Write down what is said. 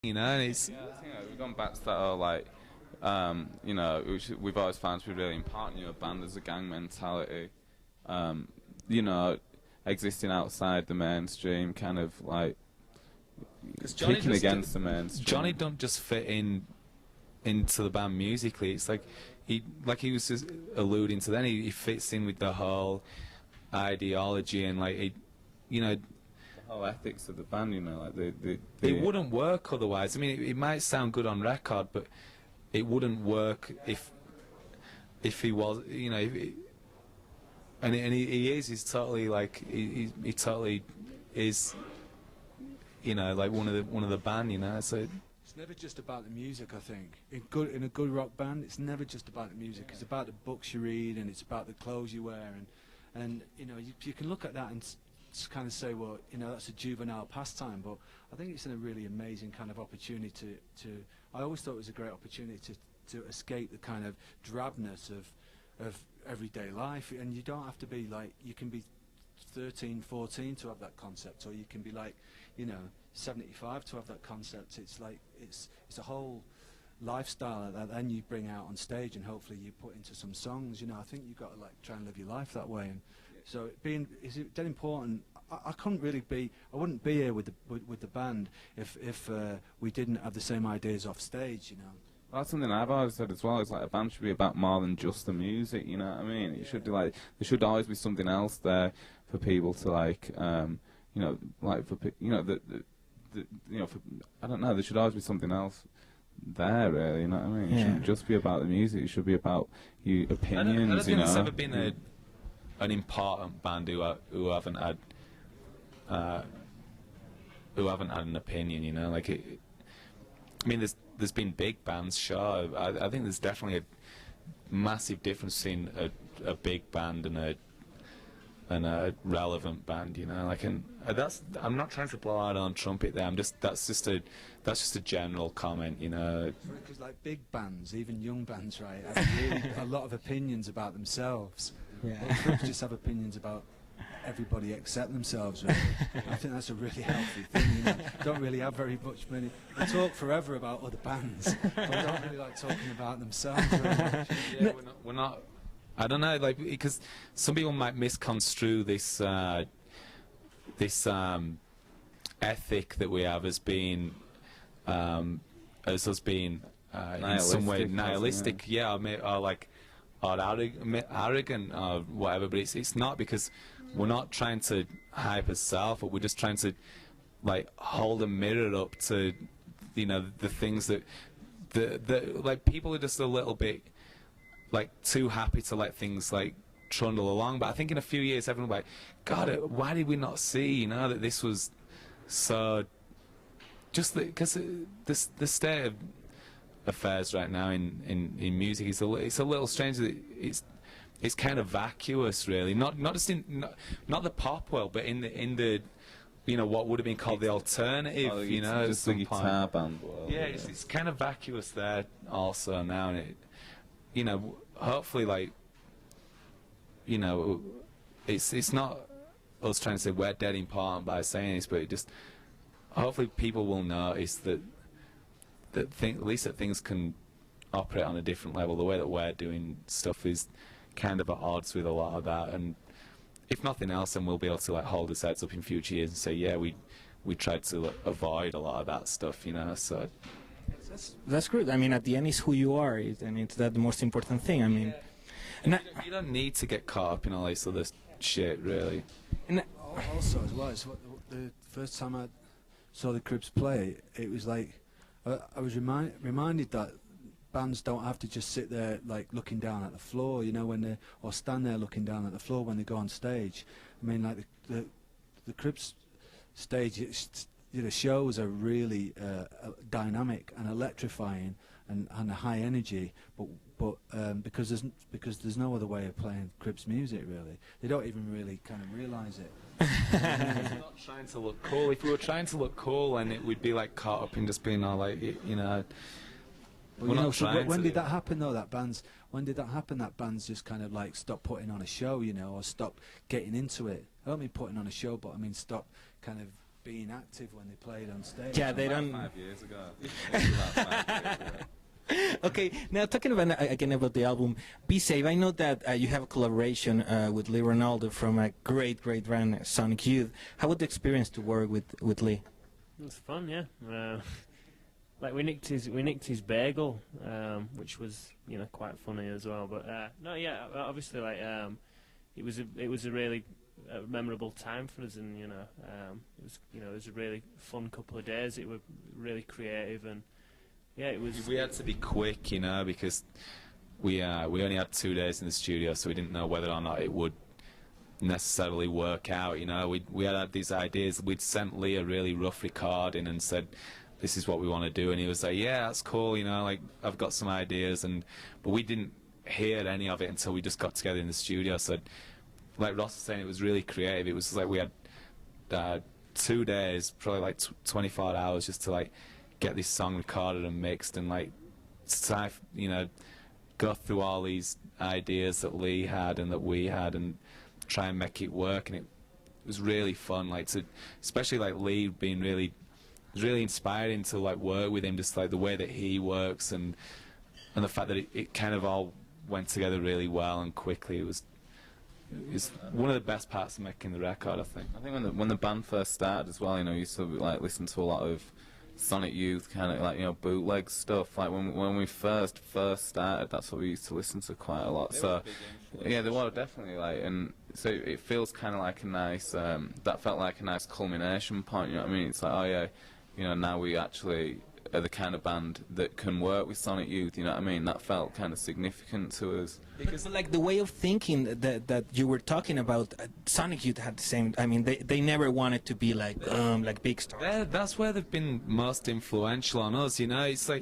you know, and it's Yeah, I think we've gone back to that whole, like, which we've always found to be really important. A band as a gang mentality. Um, you know, existing outside the mainstream, kind of like because kicking against the mainstream. Johnny don't just fit in into the band musically. It's like he was just alluding to then. He fits in with the whole ideology and like The whole ethics of the band, like it wouldn't work otherwise. I mean, it might sound good on record, but it wouldn't work if he was, he is. He's totally like he totally is. Like one of the band. So It's never just about the music, I think. In a good rock band, it's never just about the music. It's about the books you read, and it's about the clothes you wear, and you can look at that and kind of say, well, that's a juvenile pastime, but I think it's a really amazing kind of opportunity to I always thought it was a great opportunity to escape the kind of drabness of everyday life, and you don't have to be like, you can be 13, 14 to have that concept, or you can be like, 75 to have that concept. It's like it's a whole lifestyle that then you bring out on stage, and hopefully you put into some songs. I think you've got to like try and live your life that way, and so is it dead important. I wouldn't be here with the band if we didn't have the same ideas off stage. Well, that's something I've always said as well. It's like a band should be about more than just the music. You know what I mean? It should be like there should always be something else there for people to like. Like for for I don't know. There should always be something else there, really. You know what I mean? It shouldn't just be about the music. It should be about your opinions. I don't think there's ever been an important band who haven't had an opinion. Like it. I mean, there's been big bands, sure. I think there's definitely a massive difference between a big band and a relevant band, Like, and I'm not trying to blow out on trumpet there. That's just a general comment, Because like big bands, even young bands, right, have really a lot of opinions about themselves. Yeah. Well, groups just have opinions about everybody except themselves, really. I think that's a really healthy thing. Don't really have very much many. We talk forever about other bands, but we don't really like talking about themselves very much. Yeah, we're not. I don't know, like, because some people might misconstrue this ethic that we have as being as us being in some way nihilistic, or arrogant or whatever. But it's not, because we're not trying to hype ourselves, but we're just trying to like hold a mirror up to the things that like people are just a little bit like too happy to let things like trundle along. But I think in a few years everyone will be like, God, why did we not see that this was so, just because the state of affairs right now in music is it's a little strange that it's kind of vacuous, really. Not just in not the pop world, but in the what would have been called the alternative, just the guitar band world. Yeah, it's kind of vacuous there also now, and it hopefully, like, it's not us trying to say we're dead important by saying this, but it just hopefully people will notice that at least that things can operate on a different level. The way that we're doing stuff is kind of at odds with a lot of that, and if nothing else, then we'll be able to like hold our heads up in future years and say, yeah, we tried to avoid a lot of that stuff, so. That's good. I mean, at the end, it's who you are. It's that the most important thing. I mean, and you don't need to get caught up in all this other shit, really. And also, as well, the first time I saw the Cribs play, it was like I was reminded that bands don't have to just sit there like looking down at the floor, or stand there looking down at the floor when they go on stage. I mean, like the Cribs stage, shows are really dynamic and electrifying and a high energy, but because there's no other way of playing Cribs music, really. They don't even really kind of realise it. We're not trying to look cool. If we were trying to look cool, then it would be like caught up in just being all like, We're not trying. When did that happen though? When did that happen? That bands just kind of like stop putting on a show, or stop getting into it. I don't mean putting on a show, but I mean stop kind of being active when they played on stage. Yeah, they don't. 5 years ago. About 5 years ago. Okay, now talking about again about the album, Be Safe. I know that you have a collaboration with Lee Ronaldo from a great band, Sonic Youth. How was the experience to work with Lee? It was fun, yeah. Like we nicked his bagel, which was quite funny as well. But no, yeah, obviously like it was a really memorable time for us, and it was a really fun couple of days. It was really creative, and yeah, it was. We had to be quick, because we only had 2 days in the studio, so we didn't know whether or not it would necessarily work out. We had these ideas. We'd sent Lee a really rough recording and said, this is what we want to do, and he was like, yeah, that's cool, like I've got some ideas, but we didn't hear any of it until we just got together in the studio. So like Ross was saying, it was really creative. It was like we had 2 days, probably like 24 hours just to like get this song recorded and mixed, and like go through all these ideas that Lee had and that we had and try and make it work. And it was really fun, like especially like Lee being really inspiring to like work with him, just like the way that he works and the fact that it kind of all went together really well and quickly. It's one of the best parts of making the record, I think. I think when the band first started as well, you used to like listen to a lot of Sonic Youth kind of like bootleg stuff. Like when we first started, that's what we used to listen to quite a lot. So yeah, they were definitely like, and so it feels kind of like a nice that felt like a nice culmination point. You know what I mean? It's like, oh yeah, now we actually are the kind of band that can work with Sonic Youth. You know what I mean? That felt kind of significant to us. Because like the way of thinking that you were talking about, Sonic Youth had the same. I mean, they never wanted to be like big stars. That's where they've been most influential on us. It's like